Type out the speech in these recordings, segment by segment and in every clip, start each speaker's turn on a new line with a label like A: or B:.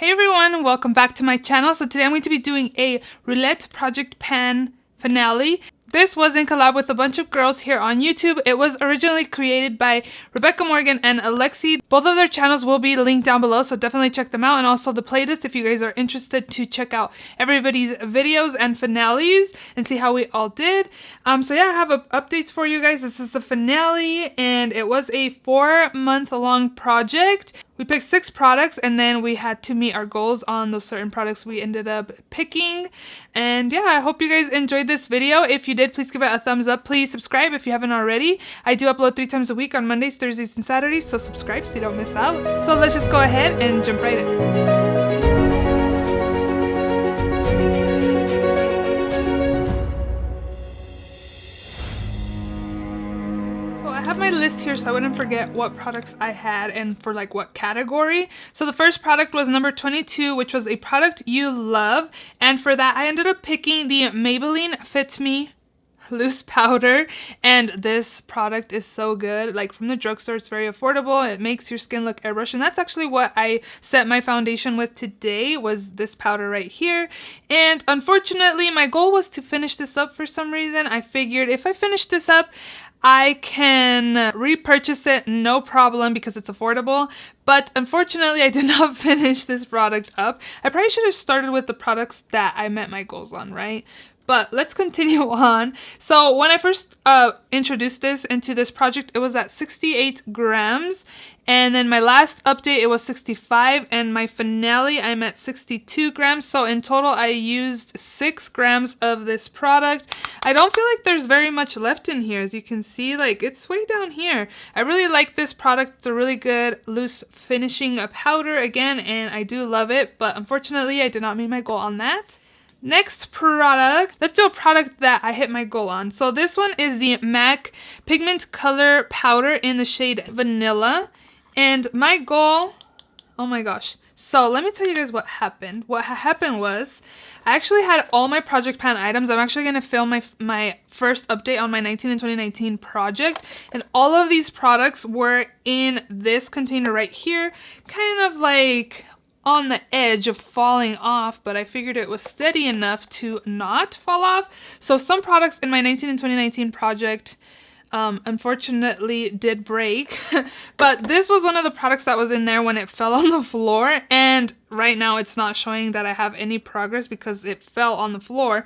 A: Hey everyone, welcome back to my channel. So today I'm going to be doing a Roulette project pan finale. This was in collab with a bunch of girls here on YouTube. It was originally created by Rebecca Morgan and Alexi. Both of their channels will be linked down below, so definitely check them out. And also the playlist if you guys are interested to check out everybody's videos and finales and see how we all did. So yeah, I have updates for you guys. This is the finale and it was a 4-month-long project. We picked 6 products and then we had to meet our goals on those certain products we ended up picking. And yeah, I hope you guys enjoyed this video. If you did, please give it a thumbs up. Please subscribe if you haven't already. I do upload 3 times a week on Mondays, Thursdays, and Saturdays, so subscribe so you don't miss out. So let's just go ahead and jump right in. I have my list here so I wouldn't forget what products I had and for like what category. So the first product was number 22, which was a product you love, and for that I ended up picking the Maybelline Fit Me loose powder, and this product is so good. Like from the drugstore, it's very affordable. It makes your skin look airbrushed, and that's actually what I set my foundation with today, was this powder right here. And unfortunately my goal was to finish this up. For some reason I figured if I finish this up I can repurchase it, no problem, because it's affordable. But unfortunately, I did not finish this product up. I probably should have started with the products that I met my goals on, right? But let's continue on. So when I first introduced this into this project, it was at 68 grams. And then my last update, it was 65. And my finale, I'm at 62 grams. So in total, I used 6 grams of this product. I don't feel like there's very much left in here. As you can see, like it's way down here. I really like this product. It's a really good loose finishing powder again. And I do love it. But unfortunately, I did not meet my goal on that. Next product, let's do a product that I hit my goal on. So this one is the MAC Pigment Color Powder in the shade Vanilla. And my goal, oh my gosh. So let me tell you guys what happened. What happened was, I actually had all my project pan items. I'm actually going to film my first update on my 19 and 2019 project. And all of these products were in this container right here. Kind of like on the edge of falling off, but I figured it was steady enough to not fall off. So some products in my 19 and 2019 project unfortunately did break, but this was one of the products that was in there when it fell on the floor, and right now it's not showing that I have any progress because it fell on the floor.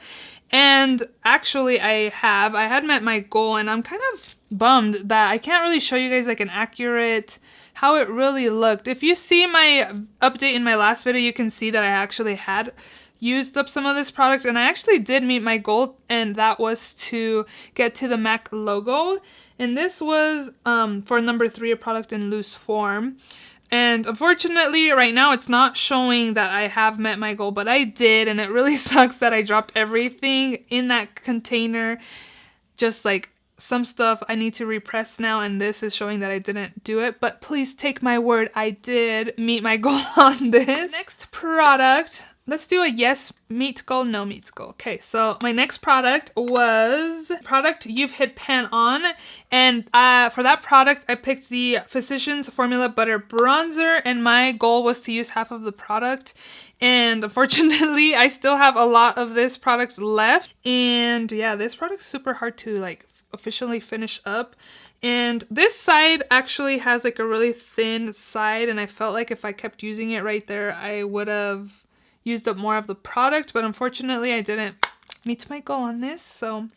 A: And actually I had met my goal, and I'm kind of bummed that I can't really show you guys like an accurate how it really looked. If you see my update in my last video, you can see that I actually had used up some of this product, and I actually did meet my goal, and that was to get to the MAC logo. And this was for number 3, a product in loose form. And unfortunately right now it's not showing that I have met my goal, but I did, and it really sucks that I dropped everything in that container. Just like some stuff I need to repress now, and this is showing that I didn't do it, but please take my word, I did meet my goal on this. Next product, let's do a yes meet goal, no meet goal. Okay, so my next product was product you've hit pan on, and for that product I picked the Physicians Formula Butter Bronzer, and my goal was to use half of the product. And unfortunately I still have a lot of this product left, and yeah, this product's super hard to like officially finish up. And this side actually has like a really thin side, and I felt like if I kept using it right there I would have used up more of the product, but unfortunately I didn't meet my goal on this. So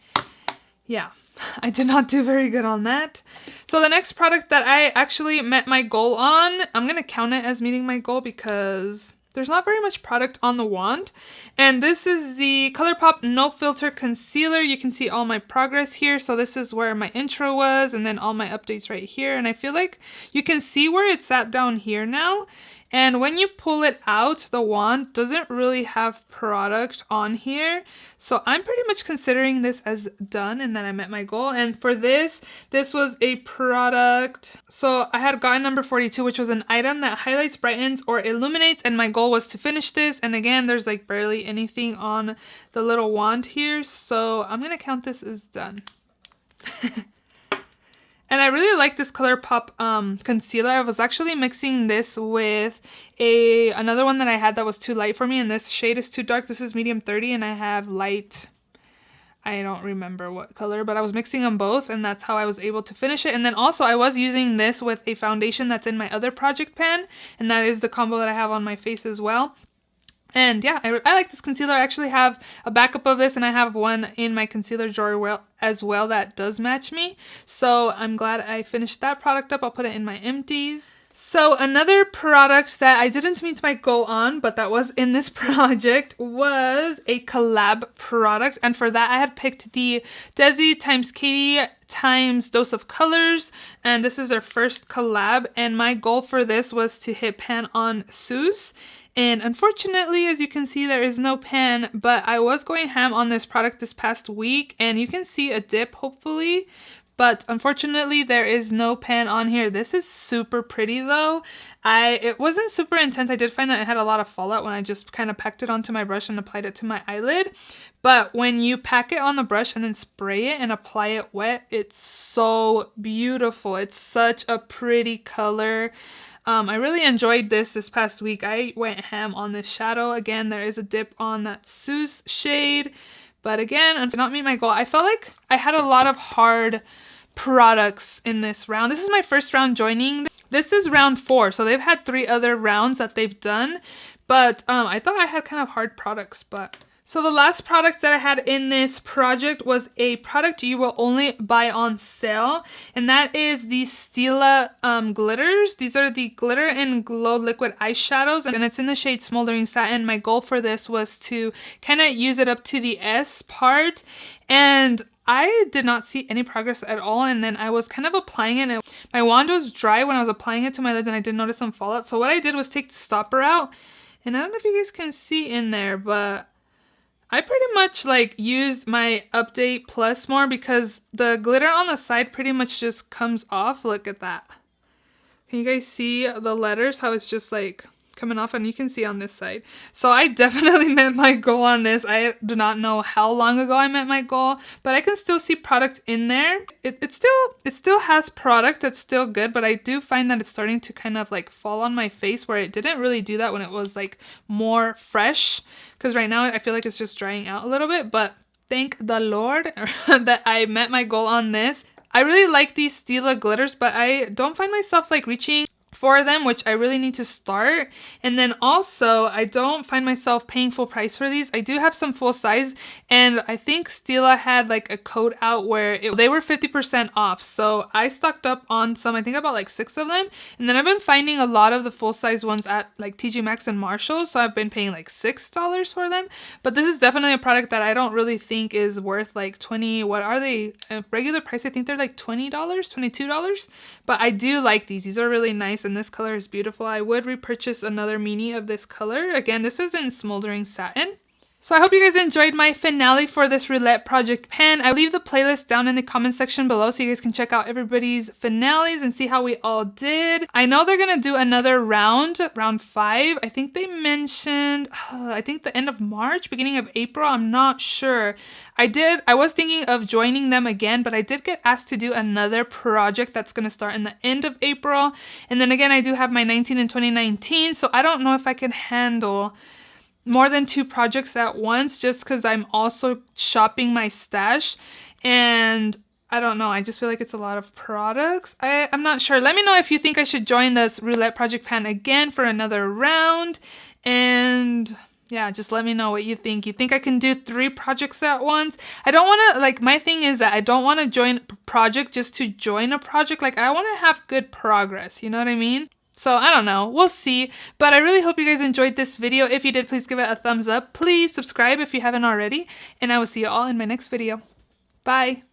A: yeah, I did not do very good on that. So the next product that I actually met my goal on, I'm gonna count it as meeting my goal because there's not very much product on the wand. And this is the ColourPop No Filter Concealer. You can see all my progress here. So this is where my intro was, and then all my updates right here. And I feel like you can see where it's at down here now. And when you pull it out, the wand doesn't really have product on here. So I'm pretty much considering this as done and that I met my goal. And for this was a product. So I had gotten number 42, which was an item that highlights, brightens, or illuminates. And my goal was to finish this. And again, there's like barely anything on the little wand here. So I'm going to count this as done. And I really like this ColourPop concealer. I was actually mixing this with another one that I had that was too light for me, and this shade is too dark. This is medium 30 and I have light, I don't remember what color, but I was mixing them both and that's how I was able to finish it. And then also I was using this with a foundation that's in my other project pan, and that is the combo that I have on my face as well. And yeah, I like this concealer. I actually have a backup of this, and I have one in my concealer drawer as well that does match me. So I'm glad I finished that product up. I'll put it in my empties. So another product that I didn't mean to go on, but that was in this project, was a Collab product. And for that, I had picked the Desi times Katie times Dose of Colors. And this is their first collab. And my goal for this was to hit pan on Sus. And unfortunately, as you can see, there is no pan, but I was going ham on this product this past week, and you can see a dip, hopefully. But unfortunately, there is no pan on here. This is super pretty though. It wasn't super intense. I did find that it had a lot of fallout when I just kind of packed it onto my brush and applied it to my eyelid. But when you pack it on the brush and then spray it and apply it wet, it's so beautiful. It's such a pretty color. I really enjoyed this past week. I went ham on this shadow. Again, there is a dip on that Sus shade. But again, not meet my goal. I felt like I had a lot of hard products in this round. This is my first round joining. This is round 4, so they've had 3 other rounds that they've done. But I thought I had kind of hard products, but... So the last product that I had in this project was a product you will only buy on sale, and that is the Stila glitters. These are the Glitter and Glow liquid eyeshadows, and it's in the shade Smoldering Satin. My goal for this was to kind of use it up to the S part, and I did not see any progress at all. And then I was kind of applying it, and my wand was dry when I was applying it to my lids, and I did notice some fallout. So what I did was take the stopper out, and I don't know if you guys can see in there, but I pretty much like use my Update Plus more because the glitter on the side pretty much just comes off. Look at that. Can you guys see the letters, how it's just like coming off, and you can see on this side. So I definitely met my goal on this. I do not know how long ago I met my goal, but I can still see product in there. It still has product. It's still good, but I do find that it's starting to kind of like fall on my face, where it didn't really do that when it was like more fresh. Because right now I feel like it's just drying out a little bit, but thank the Lord that I met my goal on this. I really like these Stila glitters, but I don't find myself like reaching for them, which I really need to start. And then also I don't find myself paying full price for these. I do have some full size, and I think Stila had like a code out where they were 50% off, so I stocked up on some. I think about like 6 of them, and then I've been finding a lot of the full size ones at like TJ Maxx and Marshalls, so I've been paying like $6 for them. But this is definitely a product that I don't really think is worth like 20, what are they, regular price? I think they're like $20, $22, but I do like these are really nice, and this color is beautiful. I would repurchase another mini of this color. Again, this is in Smoldering Satin. So I hope you guys enjoyed my finale for this Roulette project pan. I'll leave the playlist down in the comment section below so you guys can check out everybody's finales and see how we all did. I know they're gonna do another round 5. I think they mentioned, I think the end of March, beginning of April. I'm not sure. I was thinking of joining them again, but I did get asked to do another project that's gonna start in the end of April. And then again, I do have my 19 and 2019, so I don't know if I can handle more than 2 projects at once, just because I'm also shopping my stash, and I don't know, I just feel like it's a lot of products. I'm not sure. Let me know if you think I should join this Roulette project pan again for another round, and yeah, just let me know what you think. You think I can do 3 projects at once? I don't want to, like, my thing is that I don't want to join a project just to join a project. Like, I want to have good progress, you know what I mean? So I don't know, we'll see, but I really hope you guys enjoyed this video. If you did, please give it a thumbs up. Please subscribe if you haven't already, and I will see you all in my next video. Bye!